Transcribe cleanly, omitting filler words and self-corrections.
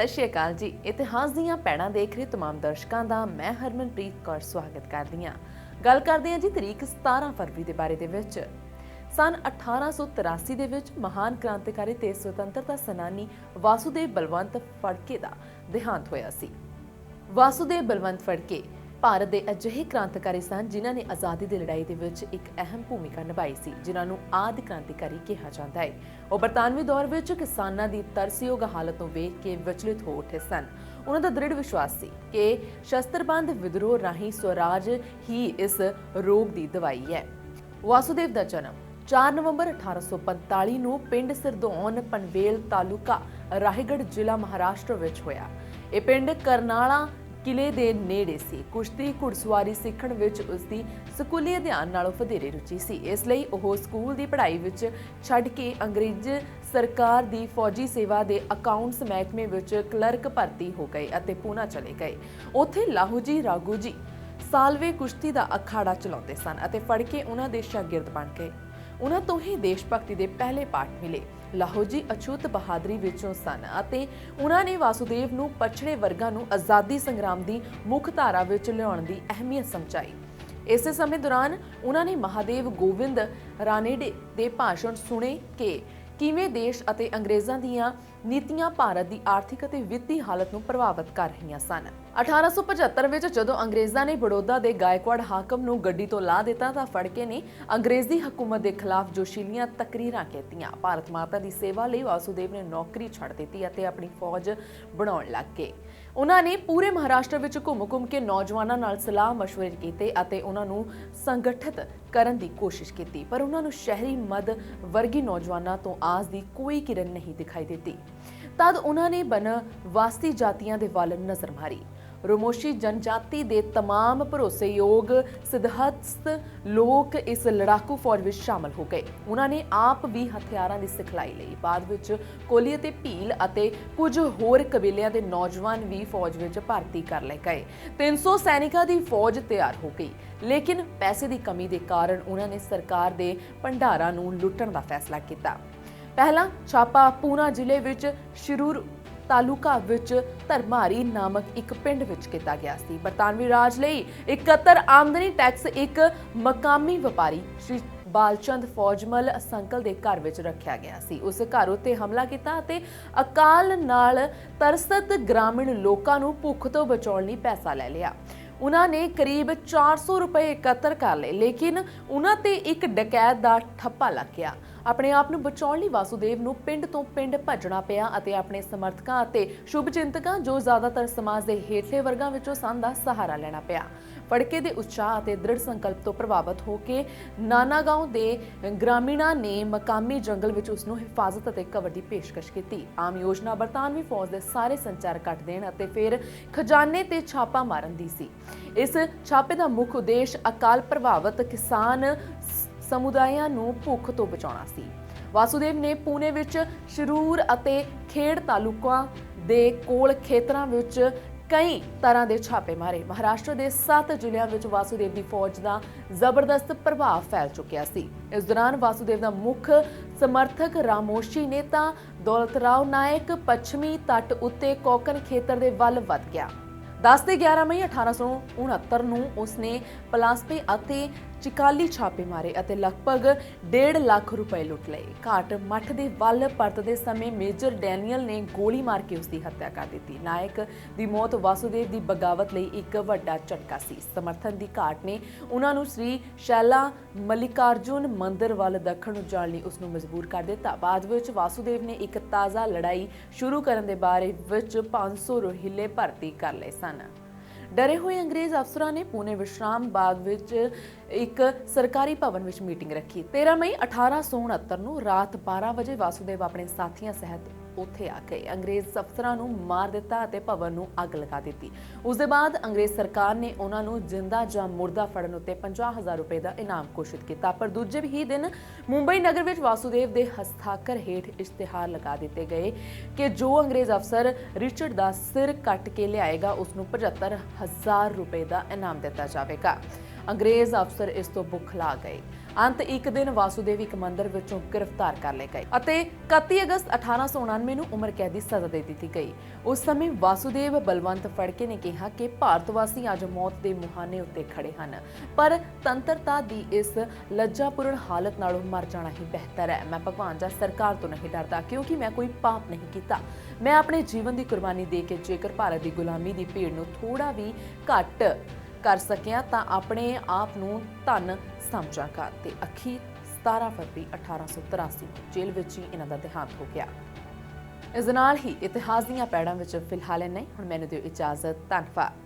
सत श्री अकाल जी। इतिहास दीयां पैड़ां देख रहे तमाम दर्शकों का मैं हरमनप्रीत कौर स्वागत करदी हां। गल करदे हां जी तारीख 17 फरवरी के बारे दे विच। सन 1883 दे विच महान क्रांतिकारी ते स्वतंत्रता सेनानी वासुदेव बलवंत फड़के का देहांत होया सी। वासुदेव बलवंत फड़के भारत के अजिहे क्रांतिकारी सन जिन्हां ने आज़ादी की लड़ाई के विच एक अहम भूमिका निभाई सी, जिन्हां नूं आदि क्रांतिकारी कहा जाता है। वह बरतानवी दौर में किसानां दी तरसयोग हालत नूं वेख के विचलित हो उठे सन। उन्हां दा दृढ़ विश्वास सी कि शस्त्रबंद विद्रोह राहीं स्वराज ही इस रोग की दवाई है। वासुदेव का जन्म 4 नवंबर 1845 नूं पिंड सिरदौन पनवेल तालुका रायगढ़ जिला महाराष्ट्र विच होया। यह पिंड करनाला किले दे नेड़े सी। कुश्ती घुड़सवारी सीखण विच उसदी स्कूली अध्ययन नालों वधेरे रुचि सी, इसलिए वह स्कूल की पढ़ाई विच छड्ड के अंग्रेज सरकार की फौजी सेवा के अकाउंट्स महकमे विच क्लर्क भर्ती हो गए अते पूना चले गए। उत्थे लाहूजी राघोजी सालवे कुश्ती का अखाड़ा चलाते सन अते फड़के उन्हां दे शागिर्द बन गए। उन्हां तो ही देशभक्ति के पहले पाठ मिले। लाहौजी अछूत बहादरी विचों सन अते उन्हां ने वासुदेव नूं पछड़े वर्गां नूं आज़ादी संग्राम की मुख धारा विच लियाउण की अहमियत समझाई। इस समय दौरान उन्हां ने महादेव गोविंद रानेडे दे भाषण सुने कि किवें देश अते अंग्रेज़ां दीयां नीतियां भारत की आर्थिक अते वित्ती हालत नूं प्रभावित कर रहीआं सन। 1875 विच जदों अंग्रेज़ां ने बड़ौदा के गायकवाड़ हाकम नूं गड्डी तो ला दिता तां फड़के ने अंग्रेज़ी हुकूमत के खिलाफ जोशीलियां तकरीरां कीतीआं। भारत माता की सेवा लई वासुदेव ने नौकरी छड्ड दित्ती अते अपनी फौज बनाउण लग गए। उन्हां ने पूरे महाराष्ट्र विच घुम के नौजवानां नाल सलाह मशवरे कीते अते उन्हां नूं संगठित करन दी कोशिश की, पर उन्हां नूं शहरी मद वर्गी नौजवानां तो आस दी कोई किरण नहीं दिखाई देती। तद उन्हां ने बनवासी जातियां दे वल नज़र मारी। रोमोशी जनजाति दे तमाम भरोसेयोग सिद्धहस्त लोग इस लड़ाकू फौज में शामिल हो गए। उन्होंने आप भी हथियारों की सिखलाई ली। बाद विच कोली ते भील अते कुछ होर कबीलियां दे नौजवान भी फौज में भर्ती कर ले गए। 300 सैनिकों की फौज तैयार हो गई, लेकिन पैसे की कमी के कारण उन्होंने सरकार के भंडारां नूं लुट्टण दा फैसला किया। पहला छापा पूना जिले विच शिरूर तालुका विच धरमारी नामक एक पिंड विच किया गया सी। बरतानवी राज लई इकत्तर आमदनी टैक्स एक मकामी व्यापारी श्री बालचंद फौजमल संकल के घर विच रखा गया सी। उस घर उत्ते हमला किया अते अकाल नाल तरसत ग्रामीण लोकां नूं भुख तो बचाउण लई पैसा ले लिया। उन्होंने करीब 400 रुपए एकत्र कर ले, लेकिन उन्होंने एक डकैत का ठप्पा लग गया। अपने आप नूं बचाउण लई वासुदेव नूं पिंड तो पिंड भजना पिया अते अपने समर्थकां अते शुभ चिंतकां जो ज़्यादातर समाज के हेठले वर्गां विचों सन दा सहारा लेना पिया। फड़के दे उत्साह अते दृढ़ संकल्प तो प्रभावित होकर नानागांव के ग्रामीणां ने मकामी जंगल विच उसनूं हिफाजत अते कवर की पेशकश की। आम योजना बरतानवी फौज के सारे संचार कट देण अते फिर खजाने ते छापा मारन दी सी। इस छापे का मुख्य उद्देश्य अकाल प्रभावित किसान समुदायां नूं भुख तो बचाउणा सी। वासुदेव ने पुणे विच शिरूर अते खेड़ तालुका दे कोल खेतरां विच कई तरह के छापे मारे। महाराष्ट्र के 7 जिलों में वासुदेव की फौज का जबरदस्त प्रभाव फैल चुकिया सी। इस दौरान वासुदेव का मुख्य समर्थक रामोशी नेता दौलतराव नायक पश्चिमी तट उत्ते कोकन खेतर के वल वध गया। 10 ते 11 मई 1869 नूं उसने पलास्पे अते चिकाली छापे मारे अते लगभग 1.5 लाख रुपए लुट लए। घाट मठ के वल परतते समय मेजर डैनियल ने गोली मार के उसकी हत्या कर दी। नायक की मौत वासुदेव की बगावत लई एक वड्डा झटका सी। समर्थन की घाट ने उन्होंने श्री शैला मल्लिकार्जुन मंदिर वल दखण नूं जाण लई उसनूं मजबूर कर दिता। बाद विच वासुदेव ने एक ताज़ा लड़ाई शुरू करने के बारे विच 500 रोहिले भर्ती कर लए सन। डरे हुए अंग्रेज अफसरां ने पुणे विश्राम बाग विच एक सरकारी भवन विच मीटिंग रखी। 13 मई 1869 नूं रात 12 बजे वासुदेव अपने साथियों सहित उत्थे आ गए। अंग्रेज अफसरां नूं मार दिता अते भवन नूं अग लगा दी। उस दे बाद अंग्रेज सरकार ने उन्हां नूं जिंदा जां मुर्दा फड़न उत्ते 50,000 रुपए का इनाम घोषित किया। पर दूजे ही दिन मुंबई नगर विच वासुदेव के हस्ताक्षर हेठ इश्तिहार लगा दिते गए कि जो अंग्रेज अफसर रिचर्ड का सिर कट के लियाएगा उसनूं 75,000 रुपए का इनाम दिता जाएगा। ਅੰਗਰੇਜ਼ ਅਫਸਰ ਇਸ ਤੋਂ ਬੁਖਲਾ ਗਏ। ਅੰਤ ਇੱਕ ਦਿਨ ਵਾਸੂਦੇਵ ਇੱਕ ਮੰਦਿਰ ਵਿੱਚੋਂ ਗ੍ਰਿਫਤਾਰ ਕਰ ਲਏ ਗਏ ਅਤੇ 31 ਅਗਸਤ 1899 ਨੂੰ ਉਮਰ ਕੈਦ ਦੀ ਸਜ਼ਾ ਦੇ ਦਿੱਤੀ ਗਈ। ਉਸ ਸਮੇਂ ਵਾਸੂਦੇਵ ਬਲਵੰਤ ਫੜਕੇ ਨੇ ਕਿਹਾ ਕਿ ਭਾਰਤ ਵਾਸੀ ਅੱਜ ਮੌਤ ਦੇ ਮੁਹਾਨੇ ਉੱਤੇ ਖੜੇ ਹਨ, ਪਰ ਤੰਤਰਤਾ ਦੀ ਇਸ ਲੱਜਾਪੂਰਨ ਹਾਲਤ ਨਾਲੋਂ ਮਰ ਜਾਣਾ ਹੀ ਬਿਹਤਰ ਹੈ। ਮੈਂ ਭਗਵਾਨ ਜਾਂ ਸਰਕਾਰ ਤੋਂ ਨਹੀਂ ਡਰਦਾ, ਕਿਉਂਕਿ ਮੈਂ ਕੋਈ ਪਾਪ ਨਹੀਂ ਕੀਤਾ। ਮੈਂ ਆਪਣੇ ਜੀਵਨ ਦੀ ਕੁਰਬਾਨੀ ਦੇ ਕੇ ਜੇਕਰ ਭਾਰਤ ਦੀ ਗੁਲਾਮੀ ਦੀ ਭੀੜ ਨੂੰ ਥੋੜਾ ਵੀ ਘੱਟ ਕਰ ਸਕਿਆ ਤਾਂ ਆਪਣੇ ਆਪ ਨੂੰ ਧੰਨ ਸਮਝਾਂਗਾ। ਤੇ ਅਖੀਰ 17 ਫਰਵਰੀ 1883 ਜੇਲ੍ਹ ਵਿੱਚ ਹੀ ਇਹਨਾਂ ਦਾ ਦੇਹਾਂਤ ਹੋ ਗਿਆ। ਇਸ ਨਾਲ ਹੀ ਇਤਿਹਾਸ ਦੀਆਂ ਪੈੜਾਂ ਵਿੱਚ ਫਿਲਹਾਲ ਨਹੀਂ, ਹੁਣ ਮੈਨੂੰ ਦਿਓ ਇਜਾਜ਼ਤ। ਧੰਨਵਾਦ।